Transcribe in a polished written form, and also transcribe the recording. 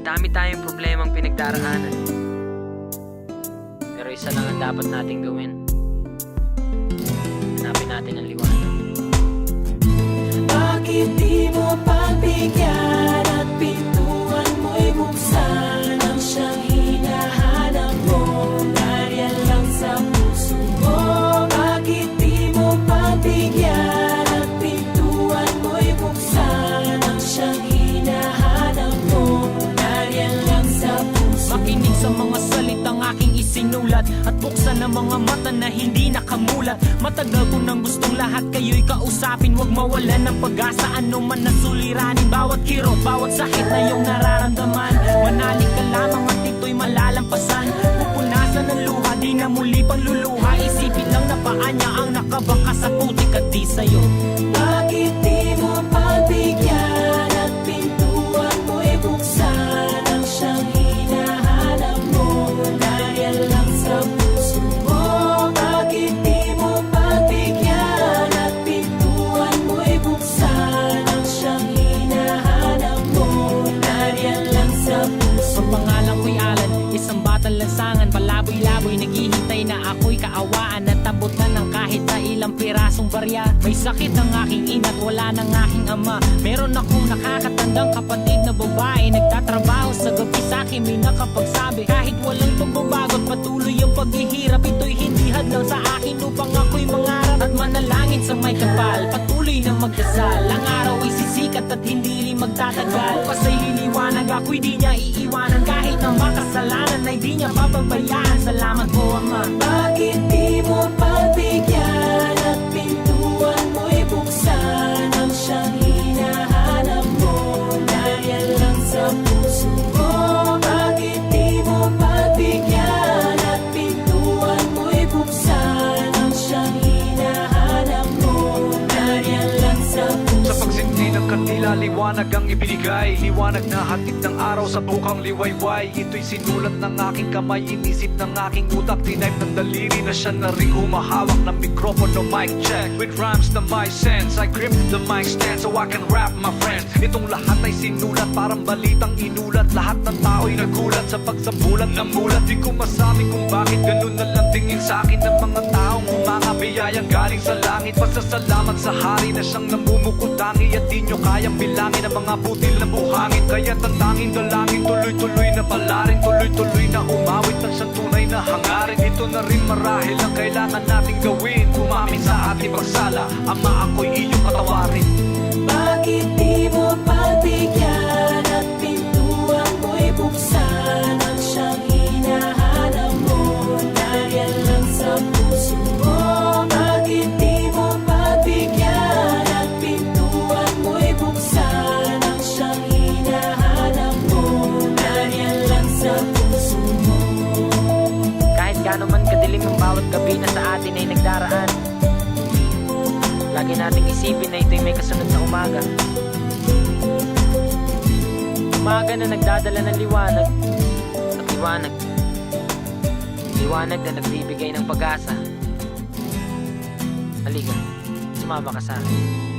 Madami tayong problemang pinagdaraanan, pero isa lang ang dapat nating gawin. Hanapin natin ang liwanag. Bakit di mo pagbigyan at pintuan mo'y buksan ang siyang hinahanap mo? Nariyan lang sa puso mo. Bakit di mo pagbigyan at pintuan mo'y buksan ang siyang hinahanap mo? Nariyan lang sa puso mo. Makinig sa mga salitang aking isinulat at buksan ang mga mata na hindi nakamulat. Matagal ko nang gustong lahat kayo'y kausapin. Huwag mawalan ng pag-asa, ano man na suliranin. Bawat kirot, bawat sakit na iyong nararamdaman, manalig ka lamang at ito'y malalampasan. Pupunasan ng luha, di na muli panluluha. Isipin lang na paa niya ang nakabaka sa putik at di sa'yo. Bakit di mo pagbigyan at pintuan mo'y buksan ang siyang hinahanap mo? Nariyan lang sa puso mo. Bakit di mo pagbigyan at pintuan mo'y buksan ang siyang hinahanap mo? Nariyan lang sa puso Ang mo. pangalan ko'y Alan, isang batang lansangan. Palaboy-laboy, naghihintay na ako'y kaawaan. At abutan ng kahit sa ilang pirasong barya. May sakit ang aking ina't wala ng aking ama. Meron akong nakakatandang kapatid na babae, nagtatrabaho sa gabi sa'kin, may nakapagsabi. Kahit walang pagbabago at patuloy ang paghihirap, ito'y hindi hadlang sa akin upang ako'y mangarap at manalangin sa may kapal. Patuloy na magdasal, ang araw ay sisikat at hindi rin magtatagal. Bukas ay liliwanag, ako'y di niya iiwanan. Kahit na makasalanan ay di niya pababayaan. Salamat po, Ama. Bakit di mo pagbigyan at pintuan mo'y buksan ang siyang hinahanap mo? Nariyan lang sa puso mo. Bakit di mo pagbigyan at pintuan mo'y buksan ang siyang hinahanap mo? Nariyan lang sa puso Sa pagsinti ng kandila, liwanag ang ibinigay. Liwanag na hatid ng araw sa bukang liwayway. Ito'y sinulat ng aking kamay, inisip ng aking utak. Tinipe ng daliri na siya na rin humahawak ng mikropono. Mic check, with rhymes na my sense. I grip the mic stand so I can rap my friends. Itong lahat ay sinulat, parang balitang inulat. Lahat ng tao'y nagulat sa pagsambulat ng mulat. Di ko masabi kung bakit ganun na lang tingin sa akin ng mga taong humanga. Biyayang galing sa langit, pasasalamat sa hari na siyang namumukutangi. At di nyo kayang bilangin ang mga butil na buhangin. Kaya't ang tanging dalangin, tuloy-tuloy na palarin. Tuloy-tuloy na umawit ng siyang tunay na hangarin. Ito na rin marahil ang kailangan nating gawin. Umamin sa ating pagsala, Ama, ako'y iyong patawarin. Bakit di mo pagbigyan at pintuan mo'y buksan ang siyang hinahanap mo? Nariyan lang sa puso mo. Bakit di mo pagbigyan at pintuan mo'y buksan ang siyang hinahanap mo? Nariyan lang sa puso mo. Kahit gaano man kadilim ang bawat gabi na sa atin ay nagdaraan, lagi nating isipin na ito'y may kasunod na umaga. Umaga na nagdadala ng liwanag at liwanag. Liwanag na nagbibigay ng pag-asa. Halika, sumama ka sa akin.